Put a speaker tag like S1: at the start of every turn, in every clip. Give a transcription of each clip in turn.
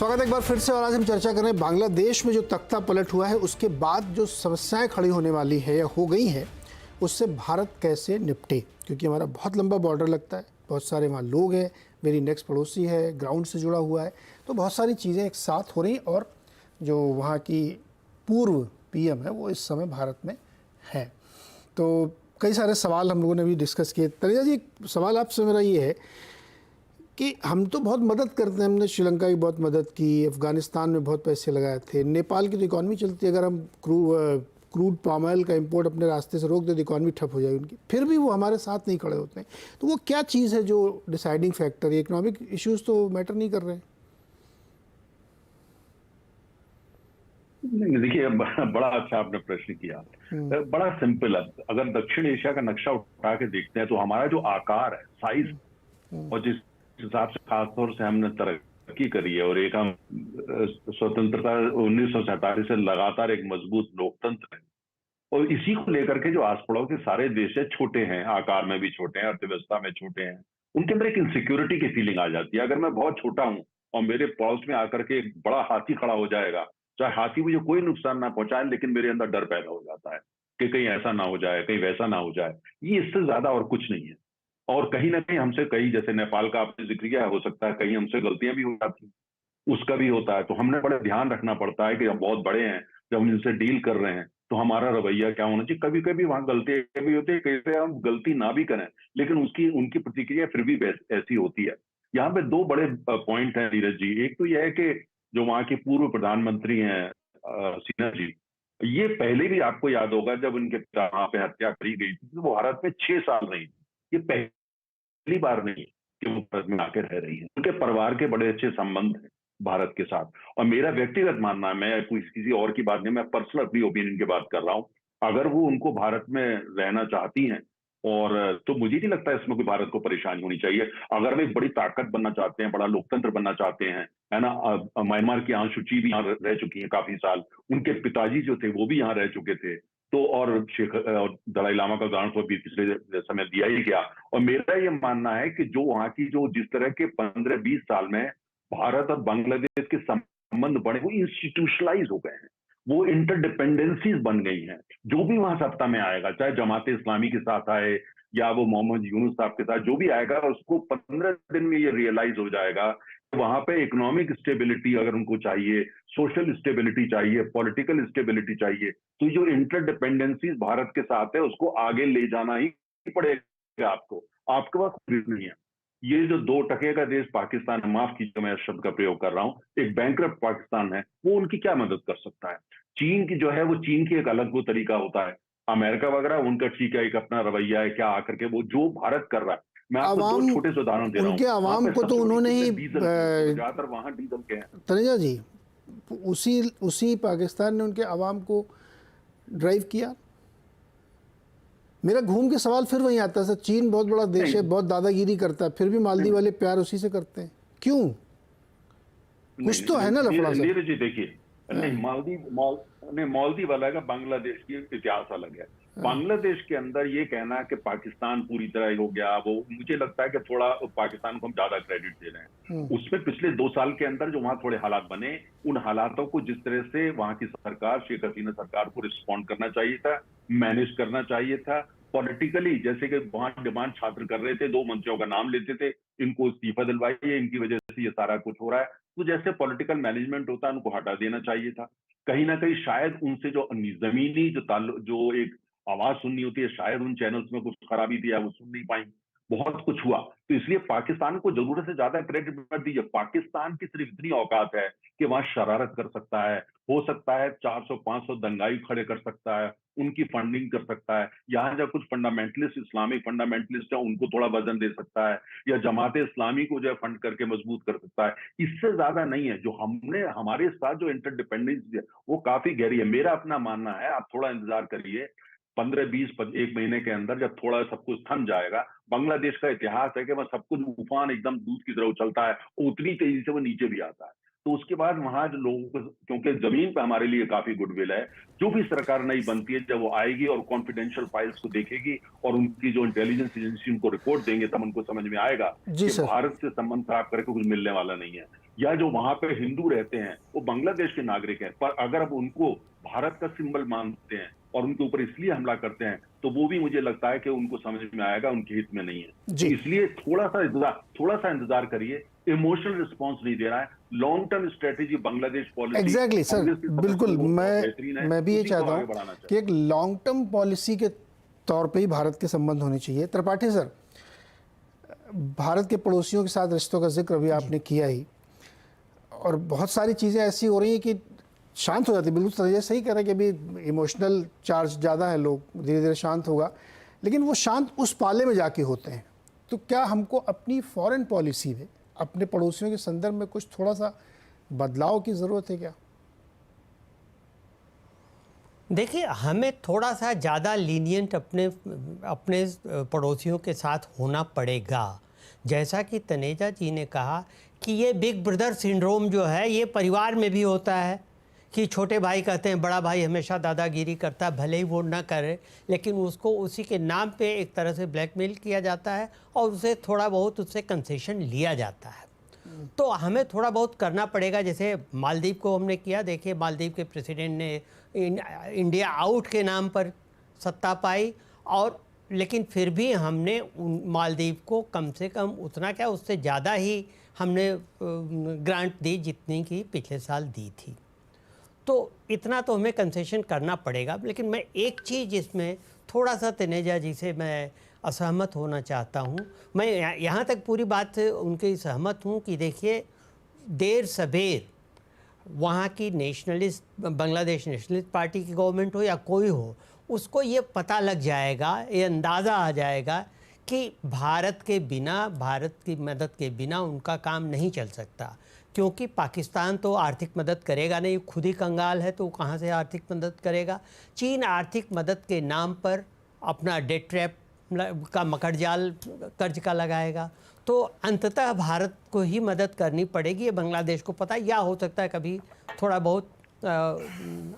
S1: स्वागत है एक बार फिर से। और आज हम चर्चा कर रहे हैं बांग्लादेश में जो तख्ता पलट हुआ है उसके बाद जो समस्याएं खड़ी होने वाली है या हो गई हैं उससे भारत कैसे निपटे, क्योंकि हमारा बहुत लंबा बॉर्डर लगता है, बहुत सारे वहाँ लोग हैं, मेरी नेक्स्ट पड़ोसी है, ग्राउंड से जुड़ा हुआ है, तो बहुत सारी चीज़ें एक साथ हो रही। और जो वहाँ की पूर्व पीएम है वो इस समय भारत में है, तो कई सारे सवाल हम लोगों ने भी डिस्कस किए। तनुजा जी, एक सवाल आपसे मेरा ये है कि हम तो बहुत मदद करते हैं, हमने श्रीलंका की बहुत मदद की, अफ़गानिस्तान में बहुत पैसे लगाए थे, नेपाल की तो इकॉनमी चलती है, अगर हम क्रूड पाम ऑयल का इंपोर्ट अपने रास्ते से रोक दे तो इकॉनमी ठप हो जाएगी उनकी, फिर भी वो हमारे साथ नहीं खड़े होते हैं। तो वो क्या चीज़ है जो डिसाइडिंग फैक्टर है? इकोनॉमिक इश्यूज़ तो मैटर नहीं कर रहे हैं?
S2: नहीं, देखिए बड़ा अच्छा आपने प्रश्न किया। बड़ा सिंपल है। अगर दक्षिण एशिया का नक्शा उठा के देखते हैं तो हमारा जो आकार है, साइज, और जिस हिसाब से खासतौर से हमने तरक्की करी है, और एक हम स्वतंत्रता 1947 से लगातार एक मजबूत लोकतंत्र है, और इसी को लेकर के जो आस पड़ोस के सारे देश है, छोटे हैं, आकार में भी छोटे हैं, अर्थव्यवस्था में छोटे हैं, उनके अंदर एक इनसिक्योरिटी की फीलिंग आ जाती है। अगर मैं बहुत छोटा हूं और मेरे पड़ोस में आकर के एक बड़ा हाथी खड़ा हो जाएगा, चाहे हाथी मुझे कोई नुकसान ना पहुंचाए, लेकिन मेरे अंदर डर पैदा हो जाता है कि कहीं ऐसा ना हो जाए, कहीं वैसा ना हो जाए। ये इससे ज्यादा और कुछ नहीं है। और कहीं ना कहीं हमसे, कहीं जैसे नेपाल का आपने जिक्र किया, हो सकता है कहीं हमसे गलतियां भी हो जाती हैं, उसका भी होता है। तो हमने बड़ा ध्यान रखना पड़ता है कि हम बहुत बड़े हैं, जब हम इनसे डील कर रहे हैं तो हमारा रवैया क्या होना चाहिए। कभी कभी वहां गलतियां भी होती है, कहीं हम गलती ना भी करें, लेकिन उसकी उनकी प्रतिक्रिया फिर भी ऐसी होती है। यहाँ पे दो बड़े पॉइंट हैं नीरज जी। एक तो यह है कि जो वहां के पूर्व प्रधानमंत्री हैं सिन्हा जी, ये पहले भी आपको याद होगा जब उनके पिता वहां पे हत्या करी गई थी तो वो भारत में 6 साल रही थी। ये पहली बार नहीं कि वो भारत में आके रह रही है। उनके परिवार के बड़े अच्छे संबंध हैं भारत के साथ। और मेरा व्यक्तिगत मानना है, मैं कोई किसी और की बात नहीं, मैं पर्सनल अपनी ओपिनियन की बात कर रहा हूं, अगर वो उनको भारत में रहना चाहती हैं और तो मुझे नहीं लगता इसमें कोई भारत को परेशानी होनी चाहिए। अगर वे एक बड़ी ताकत बनना चाहते हैं, बड़ा लोकतंत्र बनना चाहते हैं, है ना। म्यांमार की आंसू ची भी यहाँ रह चुकी हैं काफी साल, उनके पिताजी जो थे वो भी यहाँ रह चुके थे। तो और शेख और दलाई लामा का उदाहरण तो भी पिछले समय दिया ही गया। और मेरा ये मानना है कि जो वहां की जो जिस तरह के 15-20 साल में भारत और बांग्लादेश के संबंध बने, वो इंस्टीट्यूशनलाइज हो गए हैं, वो इंटरडिपेंडेंसीज बन गई हैं। जो भी वहां सत्ता में आएगा, चाहे जमात इस्लामी के साथ आए या वो मोहम्मद यूनुस साहब के साथ, जो भी आएगा उसको 15 दिन में ये रियलाइज हो जाएगा कि वहां पे इकोनॉमिक स्टेबिलिटी अगर उनको चाहिए, सोशल स्टेबिलिटी चाहिए, पॉलिटिकल स्टेबिलिटी चाहिए, तो जो इंटरडिपेंडेंसीज भारत के साथ है उसको आगे ले जाना ही पड़ेगा आपको। आपके पास कुछ नहीं है। ये जो 2 टके का देश पाकिस्तान है, माफ कीजिए मैं इस शब्द का प्रयोग कर रहा हूं, एक बैंकरप्ट पाकिस्तान है, वो उनकी क्या मदद कर सकता है? चीन की जो है वो चीन की एक अलग वो तरीका होता है, अमेरिका वगैरह उनका ठीक है, एक अपना रवैया है, क्या आकर के वो जो भारत कर रहा है। मैं आपको दो
S1: आवाम,
S2: छोटे से उदाहरण दे रहा हूँ।
S1: उनके
S2: वहां
S1: आवाम
S2: पे
S1: को तो
S2: सबसे बड़ी
S1: उन्होंने ही
S2: किल्लत डीजल की है, तो ज्यादातर वहां डीजल के हैं।
S1: तनुजा जी, उसी उसी पाकिस्तान ने उनके आवाम को ड्राइव किया। मेरा घूम के सवाल फिर वहीं आता है सर, चीन बहुत बड़ा देश है,
S2: नहीं
S1: बहुत दादागिरी करता है, फिर भी मालदीव
S2: नहीं
S1: वाले प्यार उसी से करते हैं, क्यों?
S2: नहीं
S1: कुछ तो है ना लफड़ा सर।
S2: नीरज जी देखिए, नहीं नहीं, मालदीव अलग है, बांग्लादेश की इतिहास अलग है। बांग्लादेश के अंदर ये कहना कि पाकिस्तान पूरी तरह हो गया, वो मुझे लगता है कि थोड़ा पाकिस्तान को हम ज्यादा क्रेडिट दे रहे हैं। उसमें पिछले 2 साल के अंदर जो वहां थोड़े हालात बने, उन हालातों को जिस तरह से वहां की सरकार, शेख हसीना सरकार को रिस्पॉन्ड करना चाहिए था, मैनेज करना चाहिए था पॉलिटिकली। जैसे कि वहां डिमांड छात्र कर रहे थे, 2 मंत्रियों का नाम लेते थे, इनको इस्तीफा दिलवाइए, इनकी वजह से ये सारा कुछ हो रहा है, तो जैसे पॉलिटिकल मैनेजमेंट होता है उनको हटा देना चाहिए था। कहीं ना कहीं शायद उनसे जो जमीनी जो एक आवाज सुननी होती है, शायद उन चैनल्स में कुछ खराबी थी या वो सुन नहीं पाई। बहुत कुछ हुआ, तो इसलिए पाकिस्तान को जरूरत से ज्यादा क्रेडिट मत दीजिए। पाकिस्तान की सिर्फ इतनी औकात है कि वहां शरारत कर सकता है, हो सकता है 400-500 दंगाई खड़े कर सकता है, उनकी फंडिंग कर सकता है, यहाँ जब कुछ फंडामेंटलिस्ट, इस्लामिक फंडामेंटलिस्ट है, उनको थोड़ा वजन दे सकता है, या जमात इस्लामी को जो है फंड करके मजबूत कर सकता है। इससे ज्यादा नहीं है। जो हमने हमारे साथ जो इंटरडिपेंडेंस है वो काफी गहरी है। मेरा अपना मानना है, आप थोड़ा इंतजार करिए, 15-20 एक महीने के अंदर जब थोड़ा सब कुछ थम जाएगा, बांग्लादेश का इतिहास है कि वह सब कुछ, तूफान एकदम दूध की तरह उछलता है, उतनी तेजी से वो नीचे भी आता है। तो उसके बाद वहां जो लोगों को, क्योंकि जमीन पे हमारे लिए काफी गुडविल है, जो भी सरकार नई बनती है जब वो आएगी और कॉन्फिडेंशियल फाइल्स को देखेगी और उनकी जो इंटेलिजेंस एजेंसी उनको रिपोर्ट देंगे, तब उनको समझ में आएगा
S1: जी
S2: कि
S1: सर।
S2: भारत से संबंध खराब करके कुछ मिलने वाला नहीं है। या जो वहां पे हिंदू रहते हैं वो बांग्लादेश के नागरिक हैं, पर अगर अब उनको भारत का सिंबल मानते हैं और उनके ऊपर इसलिए हमला करते हैं, तो वो भी मुझे लगता है कि उनको समझ में आएगा उनके हित में नहीं है।
S1: जी।
S2: इसलिए थोड़ा सा इंतजार करिए। इमोशनल रिस्पॉन्स नहीं दे रहा है, long term strategy Bangladesh policy
S1: exactly sir, बिल्कुल। मैं भी ये चाहता हूँ कि एक लॉन्ग टर्म पॉलिसी के तौर पे ही भारत के संबंध होने चाहिए। त्रिपाठी सर, भारत के पड़ोसियों के साथ रिश्तों का जिक्र अभी आपने किया ही, और बहुत सारी चीज़ें ऐसी हो रही हैं कि शांत हो जाती है। बिल्कुल सही सही कह रहे हैं कि अभी इमोशनल चार्ज ज़्यादा है, लोग धीरे धीरे शांत होगा, लेकिन वो शांत उस पाले में जाके होते हैं। तो क्या हमको अपनी फॉरेन पॉलिसी में अपने पड़ोसियों के संदर्भ में कुछ थोड़ा सा बदलाव की ज़रूरत है क्या?
S3: देखिए, हमें थोड़ा सा ज़्यादा लीनियंट अपने अपने पड़ोसियों के साथ होना पड़ेगा। जैसा कि तनेजा जी ने कहा कि ये बिग ब्रदर सिंड्रोम जो है ये परिवार में भी होता है कि छोटे भाई कहते हैं बड़ा भाई हमेशा दादागिरी करता है, भले ही वो ना करे, लेकिन उसको उसी के नाम पे एक तरह से ब्लैकमेल किया जाता है और उसे थोड़ा बहुत उससे कंसेशन लिया जाता है। तो हमें थोड़ा बहुत करना पड़ेगा। जैसे मालदीव को हमने किया, देखिए मालदीव के प्रेसिडेंट ने इंडिया आउट के नाम पर सत्ता पाई, और लेकिन फिर भी हमने मालदीव को कम से कम उतना क्या उससे ज़्यादा ही हमने ग्रांट दी जितनी की पिछले साल दी थी। तो इतना तो हमें कंसेशन करना पड़ेगा। लेकिन मैं एक चीज़ इसमें थोड़ा सा तनेजा जी से मैं असहमत होना चाहता हूँ। मैं यहाँ तक पूरी बात से उनकी सहमत हूँ कि देखिए, देर सबेर वहाँ की नेशनलिस्ट, बांग्लादेश नेशनलिस्ट पार्टी की गवर्नमेंट हो या कोई हो, उसको ये पता लग जाएगा, ये अंदाज़ा आ जाएगा कि भारत के बिना, भारत की मदद के बिना उनका काम नहीं चल सकता। क्योंकि पाकिस्तान तो आर्थिक मदद करेगा नहीं, खुद ही कंगाल है, तो वो कहाँ से आर्थिक मदद करेगा। चीन आर्थिक मदद के नाम पर अपना डेट ट्रैप का मकड़जाल कर्ज का लगाएगा। तो अंततः भारत को ही मदद करनी पड़ेगी, ये बांग्लादेश को पता है। या हो सकता है कभी थोड़ा बहुत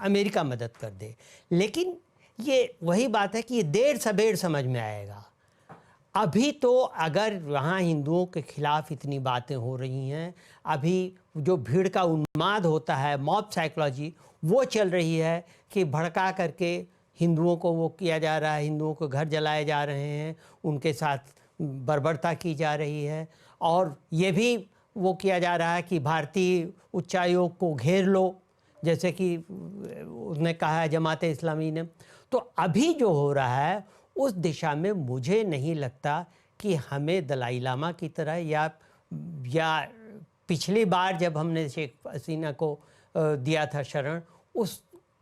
S3: अमेरिका मदद कर दे, लेकिन ये वही बात है कि ये देर सबेर समझ में आएगा। अभी तो अगर वहाँ हिंदुओं के खिलाफ इतनी बातें हो रही हैं, अभी जो भीड़ का उन्माद होता है, मॉब साइकोलॉजी, वो चल रही है कि भड़का करके हिंदुओं को वो किया जा रहा है, हिंदुओं को घर जलाए जा रहे हैं, उनके साथ बर्बरता की जा रही है, और ये भी वो किया जा रहा है कि भारतीय उच्चायोग को घेर लो, जैसे कि उसने कहा है जमात इस्लामी ने। तो अभी जो हो रहा है उस दिशा में मुझे नहीं लगता कि हमें दलाई लामा की तरह या पिछली बार जब हमने शेख हसीना को दिया था शरण,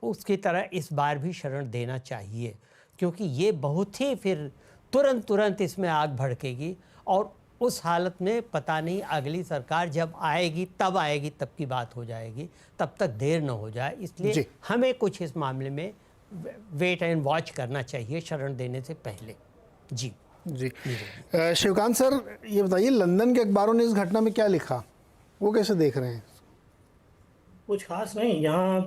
S3: उसकी तरह इस बार भी शरण देना चाहिए। क्योंकि ये बहुत ही फिर तुरंत इसमें आग भड़केगी, और उस हालत में पता नहीं अगली सरकार जब आएगी तब की बात हो जाएगी, तब तक देर न हो जाए। इसलिए हमें कुछ इस मामले में वेट एंड वॉच करना चाहिए शरण देने से पहले। जी
S1: जी। शिवकांत सर, ये बताइए, लंदन के अखबारों ने इस घटना में क्या लिखा, वो कैसे देख रहे हैं?
S4: कुछ खास नहीं यहाँ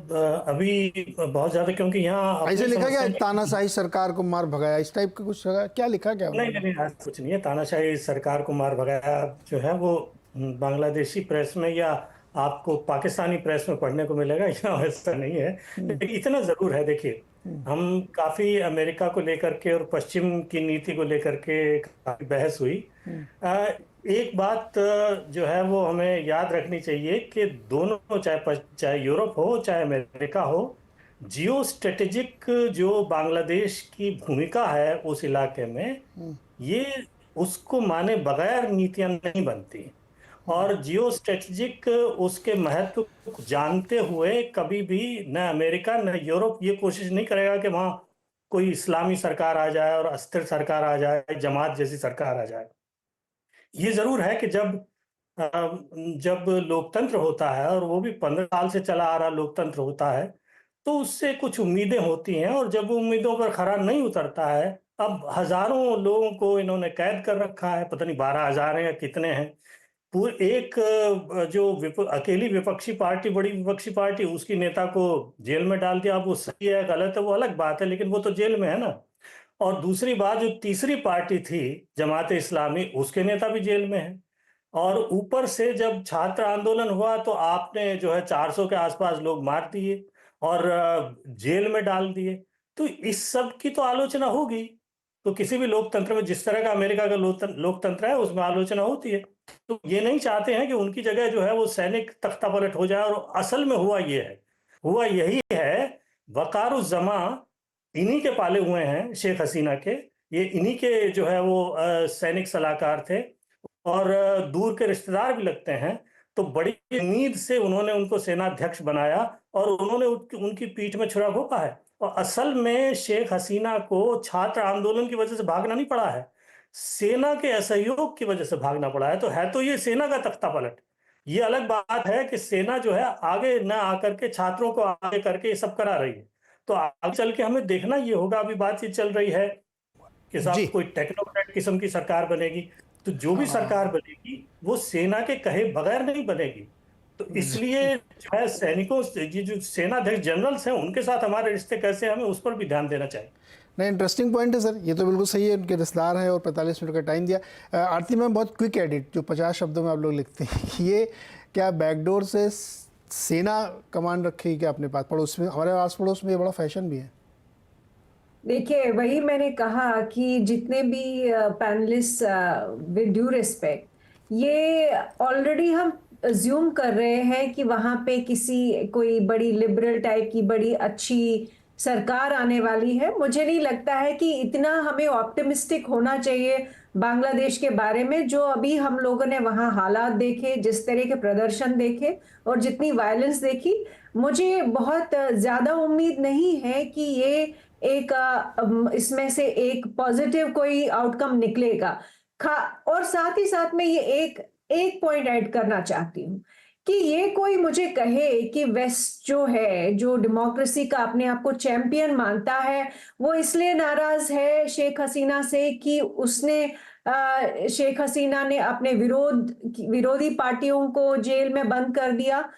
S4: अभी बहुत ज्यादा, क्योंकि यहाँ
S1: ऐसे लिखा क्या, तानाशाही सरकार को मार भगाया, इस टाइप का कुछ क्या लिखा? क्या
S4: नहीं, ऐसा कुछ नहीं है। तानाशाही सरकार को मार भगाया जो है वो बांग्लादेशी प्रेस में या आपको पाकिस्तानी प्रेस में पढ़ने को मिलेगा, यहाँ ऐसा नहीं है। लेकिन इतना जरूर है, देखिए, हम काफी अमेरिका को लेकर के और पश्चिम की नीति को लेकर के काफी बहस हुई। एक बात जो है वो हमें याद रखनी चाहिए कि दोनों, चाहे यूरोप हो चाहे अमेरिका हो, जियो स्ट्रेटेजिक जो बांग्लादेश की भूमिका है उस इलाके में, ये उसको माने बगैर नीतियां नहीं बनती। और जियो स्ट्रेटेजिक उसके महत्व को जानते हुए कभी भी न अमेरिका न यूरोप ये कोशिश नहीं करेगा कि वहां कोई इस्लामी सरकार आ जाए और अस्थिर सरकार आ जाए, जमात जैसी सरकार आ जाए। ये जरूर है कि जब लोकतंत्र होता है, और वो भी 15 साल से चला आ रहा लोकतंत्र होता है, तो उससे कुछ उम्मीदें होती हैं, और जब उम्मीदों पर खरा नहीं उतरता है, अब हजारों लोगों को इन्होंने कैद कर रखा है, पता नहीं 12,000 हैं या कितने हैं, जो अकेली विपक्षी पार्टी, बड़ी विपक्षी पार्टी, उसकी नेता को जेल में डाल दिया। अब वो सही है गलत है वो अलग बात है, लेकिन वो तो जेल में है ना। और दूसरी बात, जो तीसरी पार्टी थी जमात इस्लामी, उसके नेता भी जेल में है। और ऊपर से जब छात्र आंदोलन हुआ तो आपने जो है 400 के आसपास लोग मार दिए और जेल में डाल दिए। तो इस सब की तो आलोचना होगी। तो किसी भी लोकतंत्र में, जिस तरह का अमेरिका का लोकतंत्र है, उसमें आलोचना होती है। तो ये नहीं चाहते हैं कि उनकी जगह जो है वो सैनिक तख्तापलट हो जाए। और असल में हुआ यही है, वकारुज़्ज़मा इन्हीं के पाले हुए हैं, शेख हसीना के। ये इन्हीं के जो है वो सैनिक सलाहकार थे और दूर के रिश्तेदार भी लगते हैं। तो बड़ी उम्मीद से उन्होंने उनको सेनाध्यक्ष बनाया और उन्होंने उनकी पीठ में छुरा घोंपा है। और असल में शेख हसीना को छात्र आंदोलन की वजह से भागना नहीं पड़ा है, सेना के असहयोग की वजह से भागना पड़ा है। तो ये सेना का तख्ता पलट। ये अलग बात है कि सेना जो है आगे न आकर के छात्रों को आगे करके ये सब करा रही है। तो आगे चल के हमें देखना ये होगा। अभी बातचीत चल रही है कि
S1: जी।
S4: साहब कोई टेक्नोक्रेट किस्म की सरकार बनेगी। तो जो भी सरकार बनेगी वो सेना के कहे बगैर नहीं बनेगी। तो इसलिए जो है सैनिकों, ये जो सेनाध्यक्ष जनरल्स हैं, उनके साथ हमारे रिश्ते कैसे हैं, हमें उस पर भी ध्यान देना चाहिए।
S1: नहीं, इंटरेस्टिंग पॉइंट है सर, ये तो बिल्कुल सही है। उनके रिश्तेदार हैं और 45 मिनट का टाइम दिया। आरती मैम, बहुत क्विक एडिट जो 50 शब्दों में आप लोग लिखते हैं, ये क्या बैकडोर से सेना कमांड रखेगी क्या अपने पास? पड़ोस में, हमारे आस पड़ोस में ये बड़ा फैशन भी है।
S5: देखिए, वही मैंने कहा कि जितने भी पैनलिस्ट, विद ड्यू रिस्पेक्ट, ये ऑलरेडी हम अज्यूम कर रहे हैं कि वहाँ पे कोई बड़ी लिबरल टाइप की बड़ी अच्छी सरकार आने वाली है। मुझे नहीं लगता है कि इतना हमें ऑप्टिमिस्टिक होना चाहिए बांग्लादेश के बारे में। जो अभी हम लोगों ने वहाँ हालात देखे, जिस तरह के प्रदर्शन देखे और जितनी वायलेंस देखी, मुझे बहुत ज़्यादा उम्मीद नहीं है कि ये इसमें से एक पॉजिटिव कोई आउटकम निकलेगा। और साथ ही साथ मैं ये एक पॉइंट ऐड करना चाहती हूँ कि ये कोई मुझे कहे कि वेस्ट जो है, जो डेमोक्रेसी का अपने आप को चैंपियन मानता है, वो इसलिए नाराज है शेख हसीना से कि शेख हसीना ने अपने विरोधी पार्टियों को जेल में बंद कर दिया।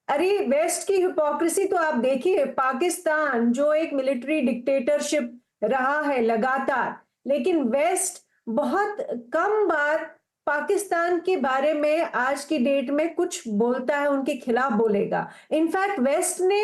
S5: अरे, वेस्ट की हिपोक्रेसी तो आप देखिए। पाकिस्तान जो एक मिलिट्री डिक्टेटरशिप रहा है लगातार, लेकिन वेस्ट बहुत कम बार पाकिस्तान के बारे में आज की डेट में कुछ बोलता है, उनके खिलाफ बोलेगा। इनफैक्ट वेस्ट ने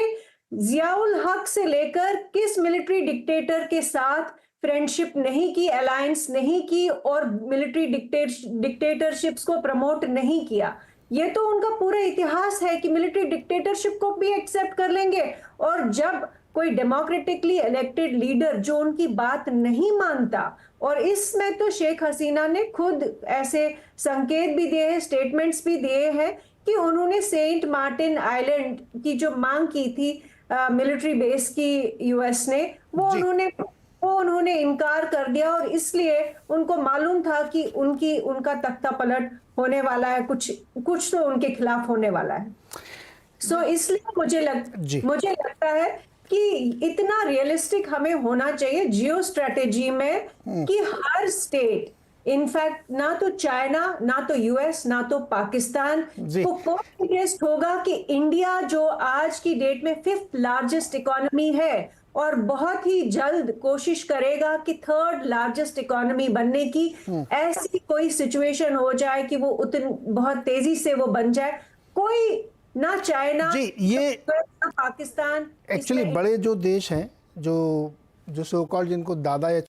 S5: जियाउल हक से लेकर किस मिलिट्री डिक्टेटर के साथ फ्रेंडशिप नहीं की, अलायंस नहीं की और मिलिट्री डिक्टेटरशिप्स को प्रमोट नहीं किया। ये तो उनका पूरा इतिहास है कि मिलिट्री डिक्टेटरशिप को भी एक्सेप्ट कर लेंगे, और जब कोई डेमोक्रेटिकली इलेक्टेड लीडर जो उनकी बात नहीं मानता, और इसमें तो शेख हसीना ने खुद ऐसे संकेत भी दिए हैं, स्टेटमेंट्स भी दिए हैं कि उन्होंने सेंट मार्टिन आइलैंड की जो मांग की थी मिलिट्री बेस की यूएस ने, वो उन्होंने इनकार कर दिया। और इसलिए उनको मालूम था कि उनका तख्ता पलट होने वाला है, कुछ तो उनके खिलाफ होने वाला है। सो इसलिए मुझे लगता है कि इतना रियलिस्टिक हमें होना चाहिए जियो स्ट्रेटेजी में कि हर स्टेट, इनफैक्ट ना तो चाइना, ना तो यूएस, ना तो पाकिस्तान को कोई इंटरेस्ट होगा कि इंडिया जो आज की डेट में 5th लार्जेस्ट इकोनॉमी है और बहुत ही जल्द कोशिश करेगा कि 3rd लार्जेस्ट इकोनॉमी बनने की, ऐसी कोई सिचुएशन हो जाए कि वो बहुत तेजी से वो बन जाए। कोई ना चाइना,
S1: ये
S5: ना पाकिस्तान,
S1: एक्चुअली बड़े जो देश हैं, जो सो कॉल्ड जिनको दादा या